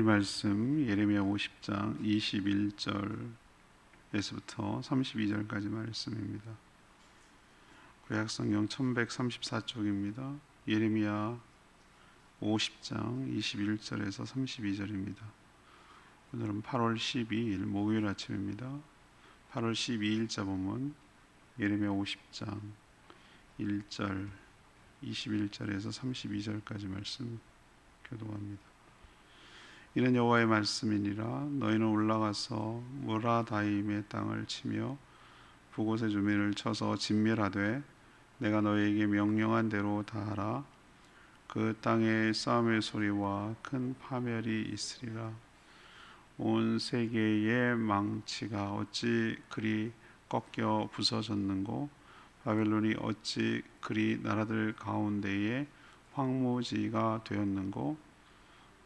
말씀 예레미야 50장 21절에서부터 32절까지 말씀입니다. 구약성경 1134쪽입니다. 예레미야 50장 21절에서 32절입니다. 오늘은 8월 12일 목요일 아침입니다. 8월 12일자 본문 예레미야 50장 1절 21절에서 32절까지 말씀 교독합니다. 이는 여호와의 말씀이니라. 너희는 올라가서 무라다임의 땅을 치며 그곳의 주민을 쳐서 진멸하되 내가 너희에게 명령한 대로 다 하라. 그 땅에 싸움의 소리와 큰 파멸이 있으리라. 온 세계의 망치가 어찌 그리 꺾여 부서졌는고, 바벨론이 어찌 그리 나라들 가운데에 황무지가 되었는고.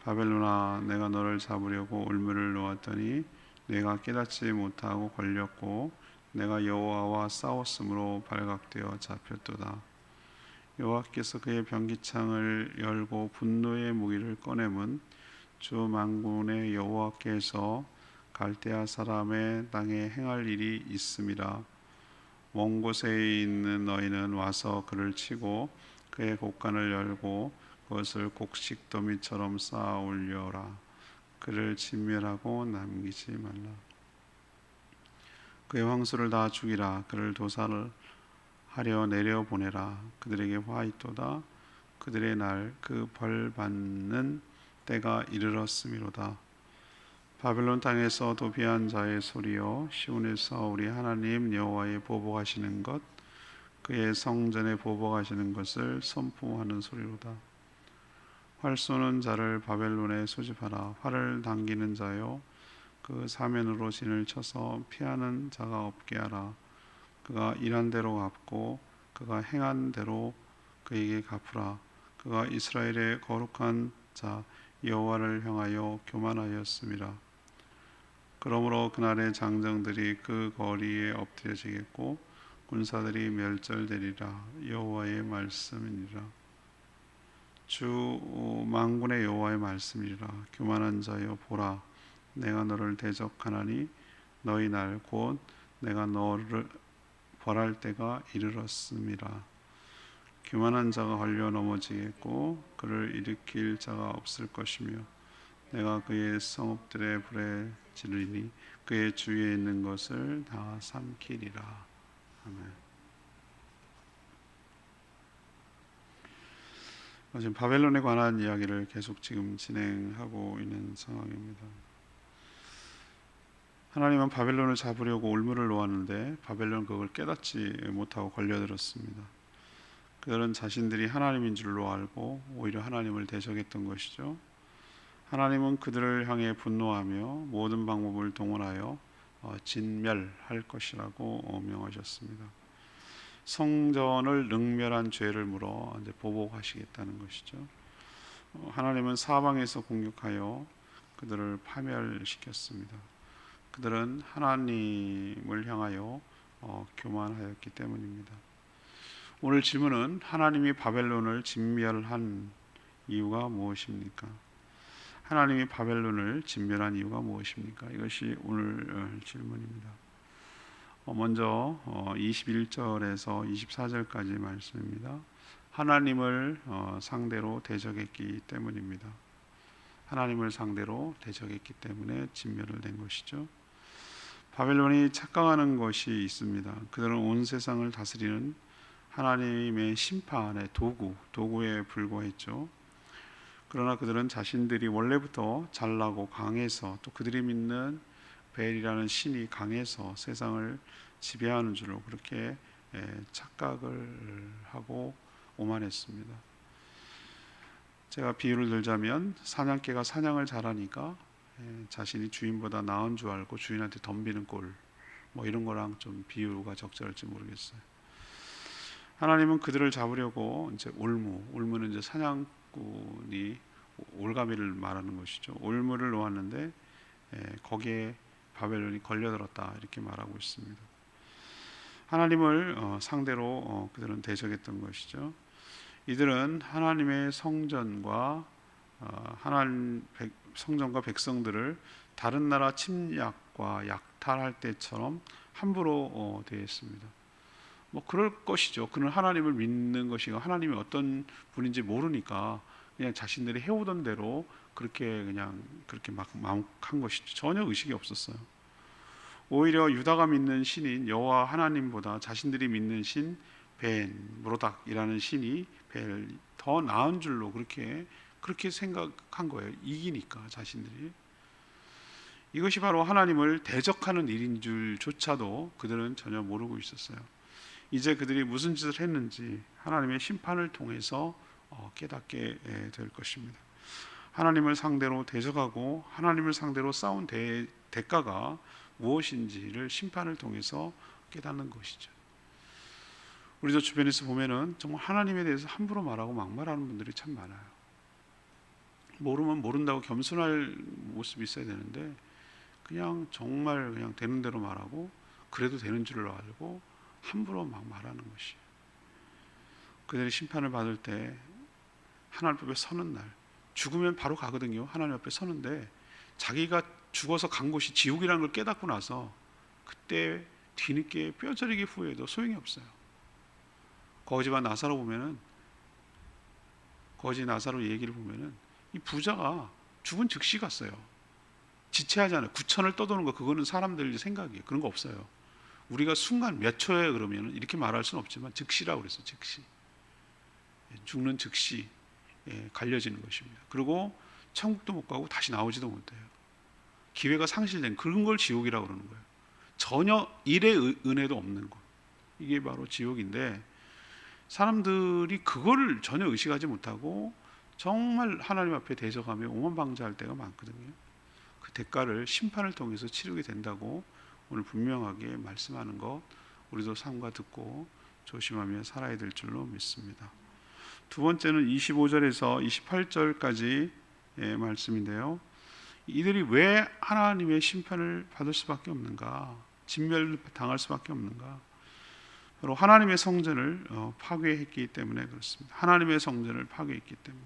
바벨론아, 내가 너를 잡으려고 올무를 놓았더니 내가 깨닫지 못하고 걸렸고, 내가 여호와와 싸웠으므로 발각되어 잡혔도다. 여호와께서 그의 변기창을 열고 분노의 무기를 꺼내문 주 만군의 여호와께서 갈대아 사람의 땅에 행할 일이 있음이라. 먼 곳에 있는 너희는 와서 그를 치고 그의 곡간을 열고 그것을 곡식더미처럼 쌓아 올려라. 그를 진멸하고 남기지 말라. 그의 황소를 다 죽이라. 그를 도살을 하려 내려 보내라. 그들에게 화 있도다. 그들의 날 그 벌 받는 때가 이르렀음이로다. 바벨론 땅에서 도피한 자의 소리여, 시온에서 우리 하나님 여호와의 보복하시는 것, 그의 성전에 보복하시는 것을 선포하는 소리로다. 활 쏘는 자를 바벨론에 소집하라. 활을 당기는 자여, 그 사면으로 진을 쳐서 피하는 자가 없게 하라. 그가 일한 대로 갚고 그가 행한 대로 그에게 갚으라. 그가 이스라엘의 거룩한 자 여호와를 향하여 교만하였음이라. 그러므로 그날의 장정들이 그 거리에 엎드려지겠고 군사들이 멸절되리라. 여호와의 말씀이니라. 주 만군의 여호와의 말씀이라. 교만한 자여 보라, 내가 너를 대적하나니 너희 날 곧 내가 너를 벌할 때가 이르렀음이라. 교만한 자가 걸려 넘어지겠고 그를 일으킬 자가 없을 것이며 내가 그의 성읍들의 불에 지르니 그의 주위에 있는 것을 다 삼키리라. 아멘. 지금 바벨론에 관한 이야기를 계속 지금 진행하고 있는 상황입니다. 하나님은 바벨론을 잡으려고 올무를 놓았는데 바벨론 그걸 깨닫지 못하고 걸려들었습니다. 그들은 자신들이 하나님인 줄로 알고 오히려 하나님을 대적했던 것이죠. 하나님은 그들을 향해 분노하며 모든 방법을 동원하여 진멸할 것이라고 명하셨습니다. 성전을 능멸한 죄를 물어 이제 보복하시겠다는 것이죠. 하나님은 사방에서 공격하여 그들을 파멸시켰습니다. 그들은 하나님을 향하여 교만하였기 때문입니다. 오늘 질문은 하나님이 바벨론을 진멸한 이유가 무엇입니까? 하나님이 바벨론을 진멸한 이유가 무엇입니까? 이것이 오늘 질문입니다. 먼저 21절에서 24절까지 말씀입니다. 하나님을 상대로 대적했기 때문입니다. 하나님을 상대로 대적했기 때문에 진멸을 낸 것이죠. 바벨론이 착각하는 것이 있습니다. 그들은 온 세상을 다스리는 하나님의 심판의 도구에 불과했죠. 그러나 그들은 자신들이 원래부터 잘나고 강해서 또 그들이 믿는 벨이라는 신이 강해서 세상을 지배하는 줄로 그렇게 착각을 하고 오만했습니다. 제가 비유를 들자면 사냥개가 사냥을 잘하니까 자신이 주인보다 나은 줄 알고 주인한테 덤비는 꼴, 이런 거랑 좀 비유가 적절할지 모르겠어요. 하나님은 그들을 잡으려고 이제 올무는 이제 사냥꾼이 올가미를 말하는 것이죠. 올무를 놓았는데 거기에 바벨론이 걸려들었다 이렇게 말하고 있습니다. 하나님을 상대로 그들은 대적했던 것이죠. 이들은 하나님의 성전과 하나님 성전과 백성들을 다른 나라 침략과 약탈할 때처럼 함부로 대했습니다. 뭐 그럴 것이죠. 그는 하나님을 믿는 것이고 하나님이 어떤 분인지 모르니까 그냥 자신들이 해오던 대로 그렇게 막 한 것이죠. 전혀 의식이 없었어요. 오히려 유다가 믿는 신인 여호와 하나님보다 자신들이 믿는 신 벤 무로닥이라는 신이 벨 더 나은 줄로 그렇게 생각한 거예요. 이기니까 자신들이. 이것이 바로 하나님을 대적하는 일인 줄조차도 그들은 전혀 모르고 있었어요. 이제 그들이 무슨 짓을 했는지 하나님의 심판을 통해서 깨닫게 될 것입니다. 하나님을 상대로 대적하고 하나님을 상대로 싸운 대가가 무엇인지를 심판을 통해서 깨닫는 것이죠. 우리도 주변에서 보면은 정말 하나님에 대해서 함부로 말하고 막말하는 분들이 참 많아요. 모르면 모른다고 겸손할 모습이 있어야 되는데 그냥 정말 그냥 되는 대로 말하고 그래도 되는 줄을 알고 함부로 막 말하는 것이에요. 그들이 심판을 받을 때 하나님 앞에 서는 날, 죽으면 바로 가거든요. 하나님 앞에 서는데 자기가 죽어서 간 곳이 지옥이라는 걸 깨닫고 나서 그때 뒤늦게 뼈저리게 후회해도 소용이 없어요. 거지와 나사로 보면은, 거지 나사로 얘기를 보면은 이 부자가 죽은 즉시 갔어요. 지체하잖아요. 구천을 떠도는 거, 그거는 사람들 생각이에요. 그런 거 없어요. 우리가 순간 몇 초에 그러면 이렇게 말할 수는 없지만 즉시라고 그랬어요. 즉시. 죽는 즉시 갈려지는 것입니다. 그리고 천국도 못 가고 다시 나오지도 못해요. 기회가 상실된 그런 걸 지옥이라고 그러는 거예요. 전혀 일의 은혜도 없는 것. 이게 바로 지옥인데 사람들이 그거를 전혀 의식하지 못하고 정말 하나님 앞에 대적하며 오만방자할 때가 많거든요. 그 대가를 심판을 통해서 치르게 된다고 오늘 분명하게 말씀하는 것 우리도 삼가 듣고 조심하며 살아야 될 줄로 믿습니다. 두 번째는 25절에서 28절까지 말씀인데요. 이들이 왜 하나님의 심판을 받을 수밖에 없는가? 진멸을 당할 수밖에 없는가? 바로 하나님의 성전을 파괴했기 때문에 그렇습니다. 하나님의 성전을 파괴했기 때문에.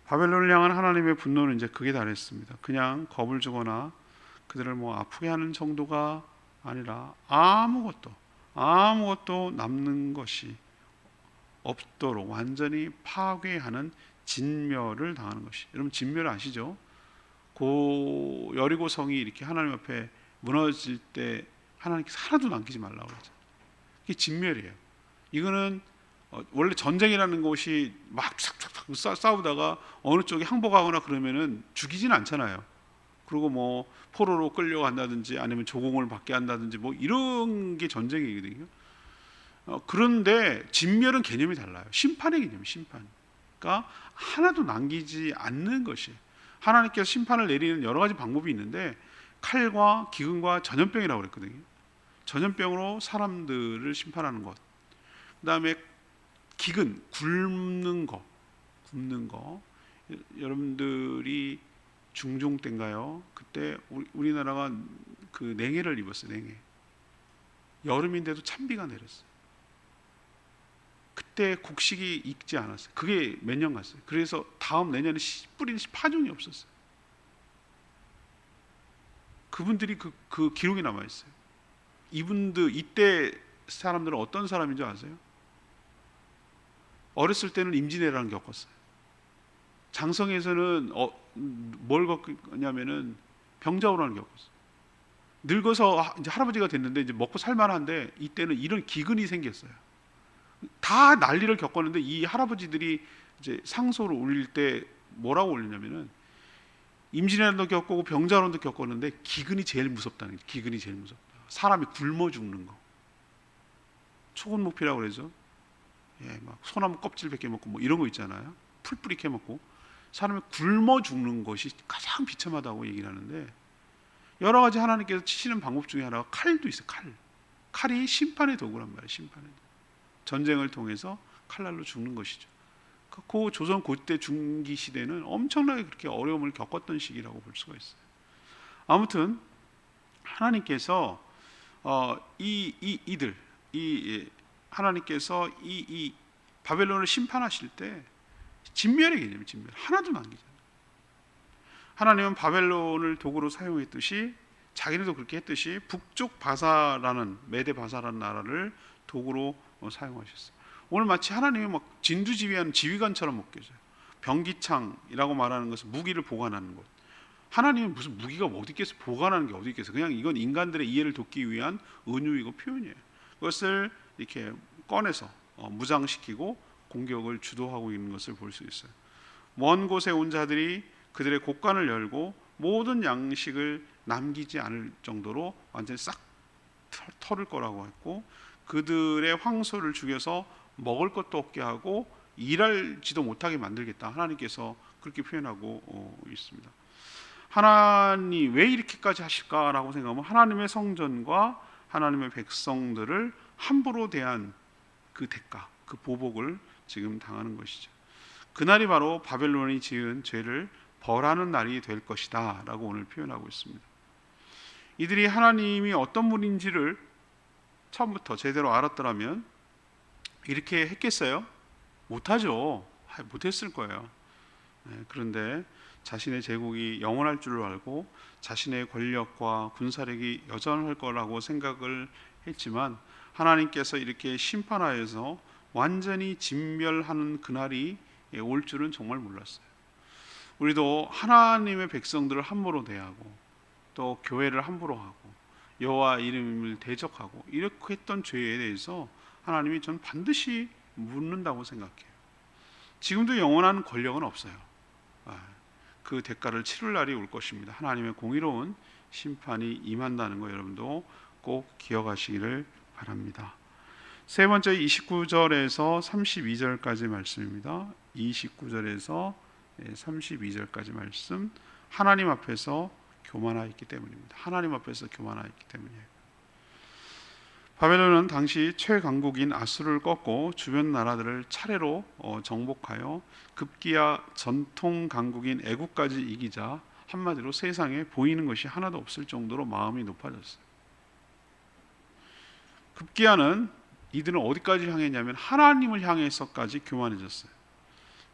바벨론을 향한 하나님의 분노는 이제 극에 달했습니다. 그냥 겁을 주거나 그들을 아프게 하는 정도가 아니라 아무것도 남는 것이 없도록 완전히 파괴하는 진멸을 당하는 것이. 여러분 진멸 아시죠? 여리고성이 이렇게 하나님 앞에 무너질 때 하나님께서 하나도 남기지 말라고 그러죠. 이게 진멸이에요. 이거는 원래 전쟁이라는 것이 막 싸우다가 어느 쪽이 항복하거나 그러면은 죽이진 않잖아요. 그리고 포로로 끌려간다든지 아니면 조공을 받게 한다든지 이런 게 전쟁이거든요. 그런데 진멸은 개념이 달라요. 심판의 개념이 심판. 그러니까 하나도 남기지 않는 것이에요. 하나님께서 심판을 내리는 여러 가지 방법이 있는데 칼과 기근과 전염병이라고 그랬거든요. 전염병으로 사람들을 심판하는 것. 그다음에 기근, 굶는 거. 여러분들이 중종 때인가요? 그때 우리나라가 그 냉해를 입었어요. 냉해. 여름인데도 찬비가 내렸어요. 그때 곡식이 익지 않았어요. 그게 몇 년 갔어요. 그래서 다음 내년에 씨 뿌리는 파종이 없었어요. 그분들이 그 기록이 남아 있어요. 이때 사람들은 어떤 사람인 줄 아세요? 어렸을 때는 임진왜란을 겪었어요. 장성에서는 뭘 겪냐면은 병자호란을 겪었어요. 늙어서 이제 할아버지가 됐는데 이제 먹고 살만한데 이때는 이런 기근이 생겼어요. 다 난리를 겪었는데 이 할아버지들이 이제 상소를 올릴 때 뭐라고 올리냐면은 임진왜란도 겪고 병자호란도 겪었는데 기근이 제일 무섭다는 거예요. 기근이 제일 무섭다. 사람이 굶어 죽는 거. 초곤목피라고 그러죠. 막 소나무 껍질 벗겨 먹고 이런 거 있잖아요. 풀 뿌리 캐 먹고 사람이 굶어 죽는 것이 가장 비참하다고 얘기를 하는데 여러 가지 하나님께서 치시는 방법 중에 하나가 칼도 있어요. 칼이 심판의 도구란 말이에요. 심판의 도구. 전쟁을 통해서 칼날로 죽는 것이죠. 그 조선 그때 중기 시대는 엄청나게 그렇게 어려움을 겪었던 시기라고 볼 수가 있어요. 아무튼 하나님께서 하나님께서 이 바벨론을 심판하실 때 진멸의 개념이 진멸 하나도 남기지 않아요. 하나님은 바벨론을 도구로 사용했듯이 자기네도 그렇게 했듯이 북쪽 바사라는 메데 바사라는 나라를 도구로 사용하셨어요. 오늘 마치 하나님이 막 진두지휘하는 지휘관처럼 느껴져요. 병기창이라고 말하는 것은 무기를 보관하는 곳. 하나님은 무슨 무기가 어디 있겠어? 보관하는 게 어디 있겠어? 그냥 이건 인간들의 이해를 돕기 위한 은유이고 표현이에요. 그것을 이렇게 꺼내서 무장시키고 공격을 주도하고 있는 것을 볼 수 있어요. 먼 곳에 온 자들이 그들의 곳간을 열고 모든 양식을 남기지 않을 정도로 완전히 싹 털을 거라고 했고, 그들의 황소를 죽여서 먹을 것도 없게 하고 일할지도 못하게 만들겠다, 하나님께서 그렇게 표현하고 있습니다. 하나님 왜 이렇게까지 하실까라고 생각하면 하나님의 성전과 하나님의 백성들을 함부로 대한 그 대가, 그 보복을 지금 당하는 것이죠. 그날이 바로 바벨론이 지은 죄를 벌하는 날이 될 것이다 라고 오늘 표현하고 있습니다. 이들이 하나님이 어떤 분인지를 처음부터 제대로 알았더라면 이렇게 했겠어요? 못하죠. 못했을 거예요. 그런데 자신의 제국이 영원할 줄을 알고 자신의 권력과 군사력이 여전할 거라고 생각을 했지만, 하나님께서 이렇게 심판하여서 완전히 진멸하는 그날이 올 줄은 정말 몰랐어요. 우리도 하나님의 백성들을 함부로 대하고 또 교회를 함부로 하고 여호와 이름을 대적하고 이렇게 했던 죄에 대해서 하나님이 전 반드시 묻는다고 생각해요. 지금도 영원한 권력은 없어요. 그 대가를 치를 날이 올 것입니다. 하나님의 공의로운 심판이 임한다는 거 여러분도 꼭 기억하시기를 바랍니다. 세 번째 29절에서 32절까지 말씀입니다. 29절에서 32절까지 말씀, 하나님 앞에서 교만하였기 때문입니다. 하나님 앞에서 교만하였기 때문이에요. 바벨론은 당시 최강국인 아수르를 꺾고 주변 나라들을 차례로 정복하여 급기야 전통 강국인 애국까지 이기자 한마디로 세상에 보이는 것이 하나도 없을 정도로 마음이 높아졌어요. 급기야는 이들은 어디까지 향했냐면 하나님을 향해서까지 교만해졌어요.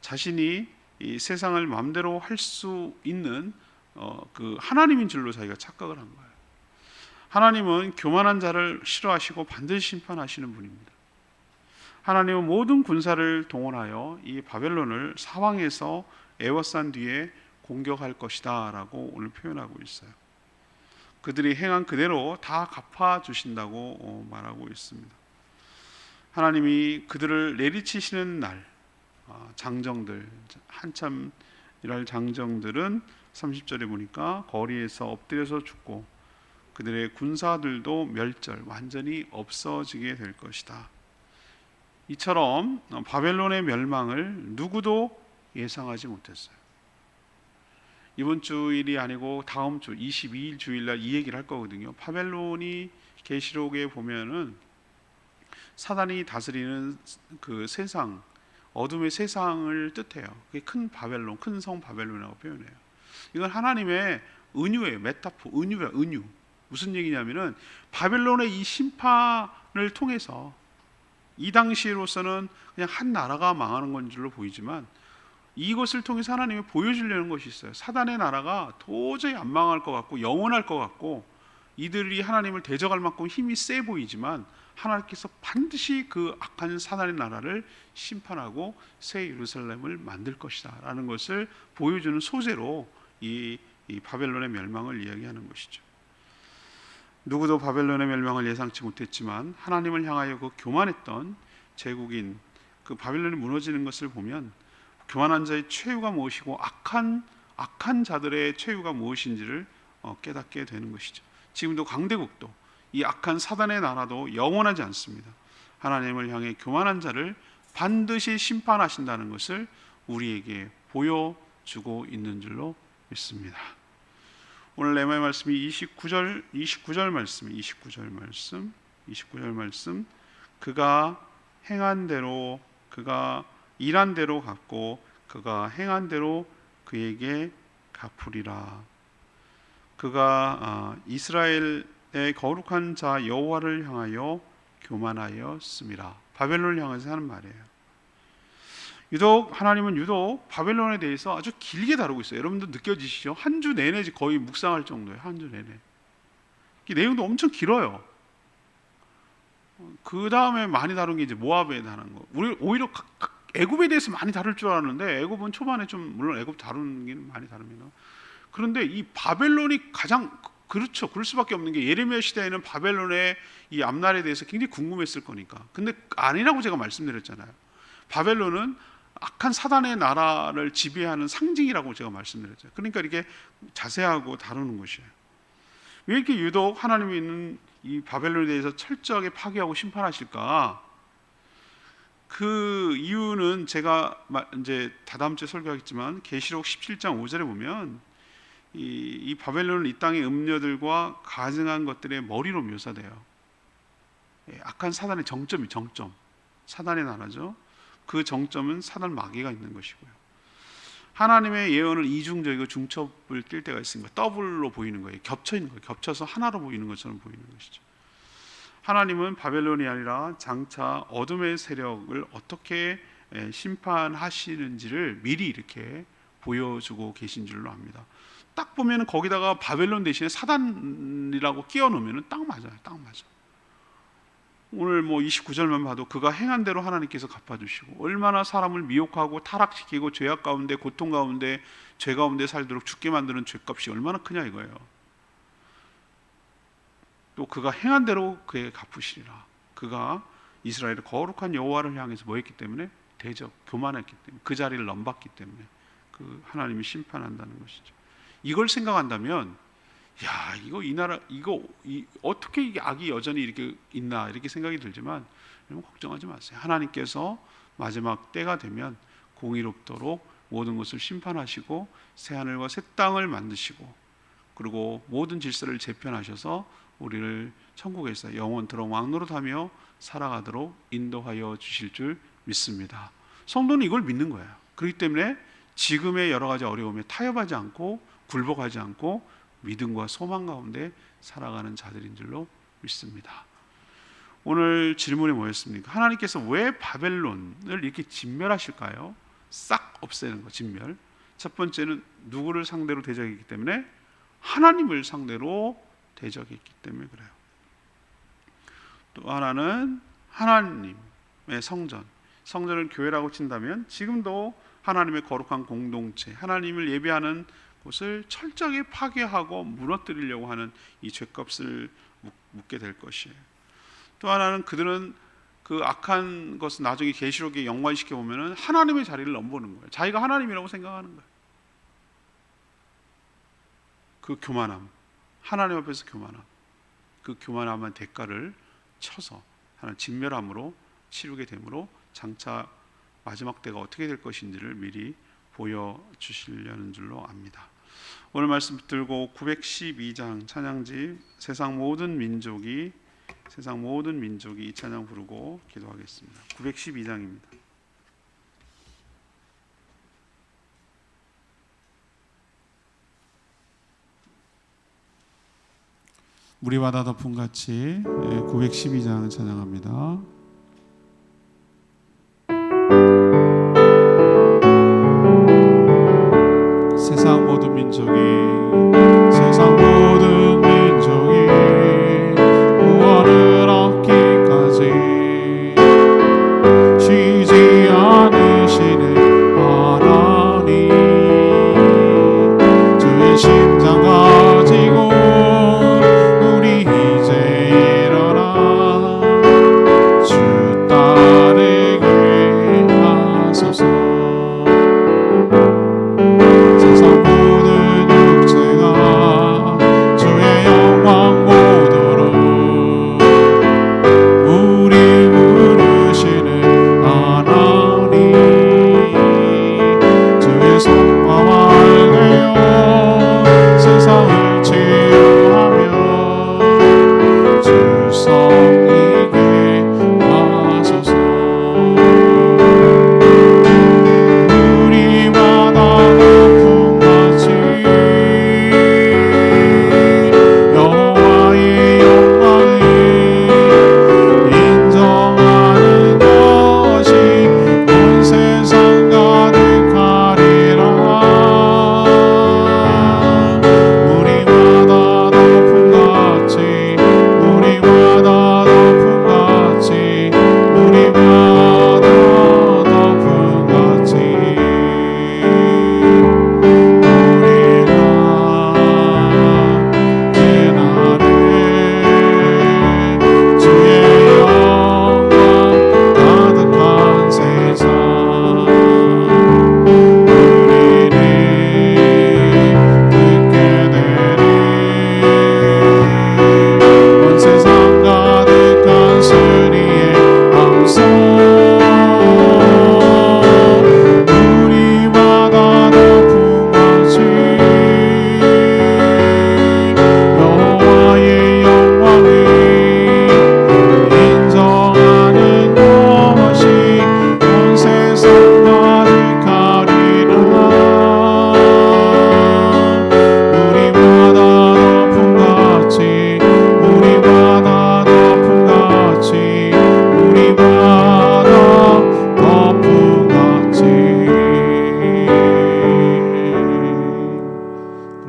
자신이 이 세상을 마음대로 할 수 있는 그 하나님인 줄로 자기가 착각을 한 거예요. 하나님은 교만한 자를 싫어하시고 반드시 심판하시는 분입니다. 하나님은 모든 군사를 동원하여 이 바벨론을 사방에서 에워싼 뒤에 공격할 것이다 라고 오늘 표현하고 있어요. 그들이 행한 그대로 다 갚아주신다고 말하고 있습니다. 하나님이 그들을 내리치시는 날, 장정들, 한참 일할 장정들은 30절에 보니까 거리에서 엎드려서 죽고 그들의 군사들도 멸절, 완전히 없어지게 될 것이다. 이처럼 바벨론의 멸망을 누구도 예상하지 못했어요. 이번 주일이 아니고 다음 주 22일 주일날 이 얘기를 할 거거든요. 바벨론이 계시록에 보면은 사단이 다스리는 그 세상, 어둠의 세상을 뜻해요. 그게 큰 바벨론, 큰 성 바벨론이라고 표현해요. 이건 하나님의 은유예요. 메타포, 은유야, 은유. 무슨 얘기냐면은 바벨론의 이 심판을 통해서 이 당시로서는 그냥 한 나라가 망하는 건 줄로 보이지만, 이것을 통해서 하나님이 보여주려는 것이 있어요. 사단의 나라가 도저히 안 망할 것 같고 영원할 것 같고 이들이 하나님을 대적할 만큼 힘이 세 보이지만, 하나님께서 반드시 그 악한 사단의 나라를 심판하고 새 예루살렘을 만들 것이다 라는 것을 보여주는 소재로 이 바벨론의 멸망을 이야기하는 것이죠. 누구도 바벨론의 멸망을 예상치 못했지만 하나님을 향하여 그 교만했던 제국인 그 바벨론이 무너지는 것을 보면 교만한 자의 최후가 무엇이고 악한 자들의 최후가 무엇인지를 깨닫게 되는 것이죠. 지금도 강대국도 이 악한 사단의 나라도 영원하지 않습니다. 하나님을 향해 교만한 자를 반드시 심판하신다는 것을 우리에게 보여주고 있는 줄로 믿습니다. 오늘 레마의 말씀이 29절 말씀, 그가 행한 대로, 그가 일한 대로 갚고 그가 행한 대로 그에게 갚으리라. 그가 이스라엘의 거룩한 자 여호와를 향하여 교만하였음이라. 바벨론을 향해서 하는 말이에요. 하나님은 유독 바벨론에 대해서 아주 길게 다루고 있어요. 여러분도 느껴지시죠? 한 주 내내 거의 묵상할 정도예요. 한 주 내내. 이 내용도 엄청 길어요. 그 다음에 많이 다룬 게 이제 모압에 관한 거. 우리 오히려 애굽에 대해서 많이 다룰 줄 알았는데 애굽은 초반에 좀 물론 애굽 다루는 게 많이 다릅니다. 그런데 이 바벨론이 가장 그렇죠. 그럴 수밖에 없는 게 예레미야 시대에는 바벨론의 이 앞날에 대해서 굉장히 궁금했을 거니까. 근데 아니라고 제가 말씀드렸잖아요. 바벨론은 악한 사단의 나라를 지배하는 상징이라고 제가 말씀드렸죠. 그러니까 이렇게 자세하고 다루는 것이에요. 왜 이렇게 유독 하나님이 있는 이 바벨론에 대해서 철저하게 파괴하고 심판하실까? 그 이유는 제가 이제 다다음 주에 설교하겠지만 계시록 17장 5절에 보면 이 바벨론은 이 땅의 음녀들과 가증한 것들의 머리로 묘사돼요. 악한 사단의 정점, 사단의 나라죠. 그 정점은 사단 마귀가 있는 것이고요. 하나님의 예언은 이중적이고 중첩을 띌 때가 있습니다. 더블로 보이는 거예요. 겹쳐 있는 거예요. 겹쳐서 하나로 보이는 것처럼 보이는 것이죠. 하나님은 바벨론이 아니라 장차 어둠의 세력을 어떻게 심판하시는지를 미리 이렇게 보여주고 계신 줄로 압니다. 딱 보면 거기다가 바벨론 대신에 사단이라고 끼워 넣으면 딱 맞아요. 딱 맞아. 오늘 29절만 봐도 그가 행한 대로 하나님께서 갚아주시고 얼마나 사람을 미혹하고 타락시키고 죄악 가운데 고통 가운데 죄 가운데 살도록 죽게 만드는 죄값이 얼마나 크냐 이거예요. 또 그가 행한 대로 그에게 갚으시리라. 그가 이스라엘의 거룩한 여호와를 향해서 뭐했기 때문에 대적, 교만했기 때문에 그 자리를 넘봤기 때문에 그 하나님이 심판한다는 것이죠. 이걸 생각한다면 야 이거 이 나라 어떻게 이게 악이 여전히 이렇게 있나 이렇게 생각이 들지만 여러분 걱정하지 마세요. 하나님께서 마지막 때가 되면 공의롭도록 모든 것을 심판하시고 새 하늘과 새 땅을 만드시고 그리고 모든 질서를 재편하셔서 우리를 천국에서 영원토록 왕노릇하며 살아가도록 인도하여 주실 줄 믿습니다. 성도는 이걸 믿는 거예요. 그렇기 때문에 지금의 여러 가지 어려움에 타협하지 않고 굴복하지 않고 믿음과 소망 가운데 살아가는 자들인 줄로 믿습니다. 오늘 질문이 뭐였습니까? 하나님께서 왜 바벨론을 이렇게 진멸하실까요? 싹 없애는 거, 진멸. 첫 번째는 누구를 상대로 대적했기 때문에? 하나님을 상대로 대적했기 때문에 그래요. 또 하나는 하나님의 성전을 교회라고 친다면 지금도 하나님의 거룩한 공동체, 하나님을 예배하는 곳을 철저하게 파괴하고 무너뜨리려고 하는 이 죄값을 묻게 될 것이에요. 또 하나는 그들은 그 악한 것을 나중에 계시록에 연관시켜 보면은 하나님의 자리를 넘보는 거예요. 자기가 하나님이라고 생각하는 거예요. 그 교만함, 하나님 앞에서 교만함, 그 교만함한 대가를 쳐서 하나님 진멸함으로 치르게 되므로 장차 마지막 때가 어떻게 될 것인지를 미리 보여주시려는 줄로 압니다. 오늘 말씀 붙들고 912장 찬양집 세상 모든 민족이 이 찬양 부르고 기도하겠습니다. 912장입니다. 물이 바다 덮음같이 912장 찬양합니다. 세상 모든 민족이 구원을 얻기까지 쉬지 않으시는 하나님 주의 심장 가지고 우리 이제 일어나 주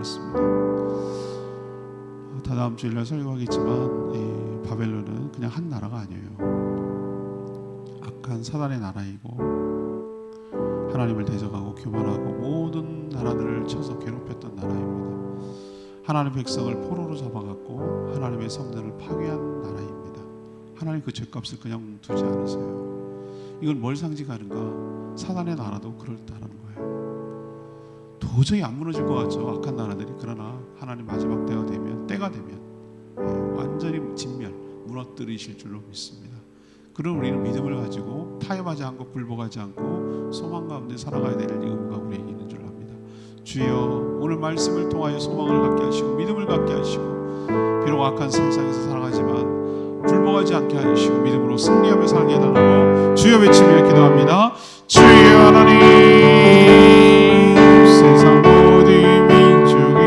그렇습니다. 다다음 주일날 설교하겠지만 이 바벨론은 그냥 한 나라가 아니에요. 악한 사단의 나라이고 하나님을 대적하고 교만하고 모든 나라들을 쳐서 괴롭혔던 나라입니다. 하나님의 백성을 포로로 잡아갔고 하나님의 성전을 파괴한 나라입니다. 하나님 그 죄값을 그냥 두지 않으세요. 이건 뭘 상징하는가? 사단의 나라도 그렇다는 거예요. 도저히 안 무너질 것 같죠, 악한 나라들이. 그러나 하나님 마지막 때가 되면 완전히 진멸, 무너뜨리실 줄로 믿습니다. 그럼 우리는 믿음을 가지고 타협하지 않고 굴복하지 않고 소망 가운데 살아가야 될 의무가 우리에게 있는 줄 압니다. 주여, 오늘 말씀을 통하여 소망을 갖게 하시고 믿음을 갖게 하시고 비록 악한 세상에서 살아가지만 굴복하지 않게 하시고 믿음으로 승리하며 살게 해달라고 주여 외치며 기도합니다. 주여 하나님, 세상 모든 민족이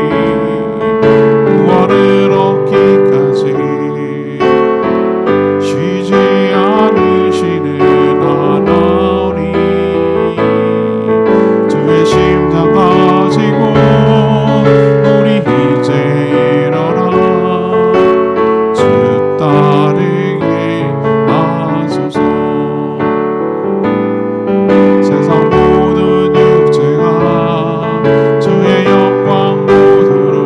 구원을 얻기까지 쉬지 않으시는 하나님, 주의 심장 가지고 우리 이제 일어나 주 따르게 하소서. 세상 모든 육체가 주의 영광 보도록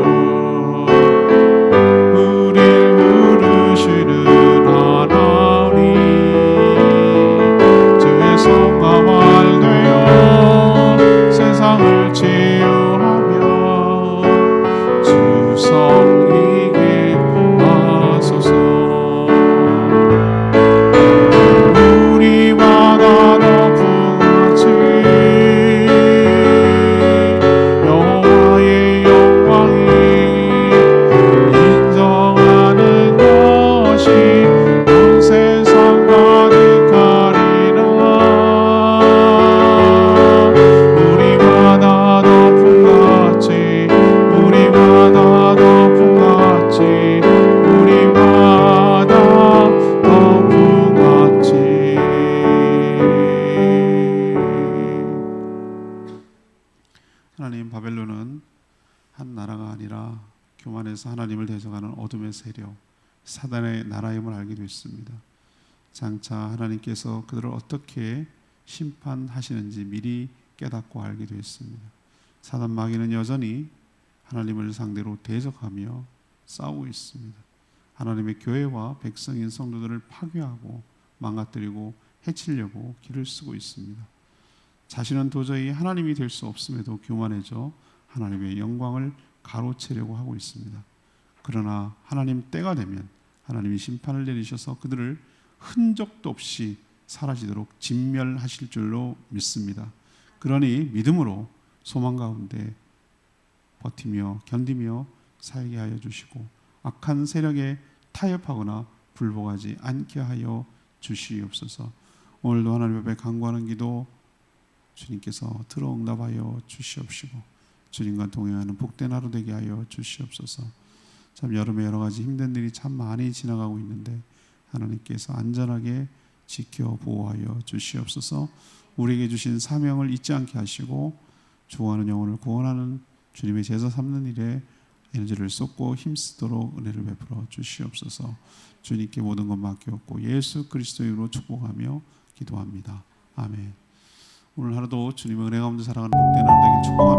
우릴 부르시는 하나님, 주의 손과 발 되어 세상을 치유하며 주 섬기게 하소서. 우리마다 높은 같이 여호와의 영광이 인정하는 것이 온 세상 가득하리라. 우리마다 높은 같이 우리마다 높은 같이 우리마다 높은 같이. 하나님, 바벨론은 한 나라가 아니라 교만해서 하나님을 대적하는 어둠의 세력, 사단의 나라임을 알게 됐습니다. 장차 하나님께서 그들을 어떻게 심판하시는지 미리 깨닫고 알게 됐습니다. 사단 마귀는 여전히 하나님을 상대로 대적하며 싸우고 있습니다. 하나님의 교회와 백성인 성도들을 파괴하고 망가뜨리고 해치려고 길을 쓰고 있습니다. 자신은 도저히 하나님이 될 수 없음에도 교만해져 하나님의 영광을 가로채려고 하고 있습니다. 그러나 하나님 때가 되면 하나님이 심판을 내리셔서 그들을 흔적도 없이 사라지도록 진멸하실 줄로 믿습니다. 그러니 믿음으로 소망 가운데 버티며 견디며 살게 하여 주시고 악한 세력에 타협하거나 불복하지 않게 하여 주시옵소서. 오늘도 하나님 앞에 간구하는 기도 주님께서 들어 응답하여 주시옵시고 주님과 동행하는 복된 하루 되게 하여 주시옵소서. 참 여름에 여러 가지 힘든 일이 참 많이 지나가고 있는데 하나님께서 안전하게 지켜 보호하여 주시옵소서. 우리에게 주신 사명을 잊지 않게 하시고 주어하는 영혼을 구원하는 주님의 제자 삼는 일에 에너지를 쏟고 힘쓰도록 은혜를 베풀어 주시옵소서. 주님께 모든 것 맡겼고 예수 그리스도의 이름으로 축복하며 기도합니다. 아멘. 오늘 하루도 주님의 은혜 가운데 살아가는 복된 하루 되길 축복합니다.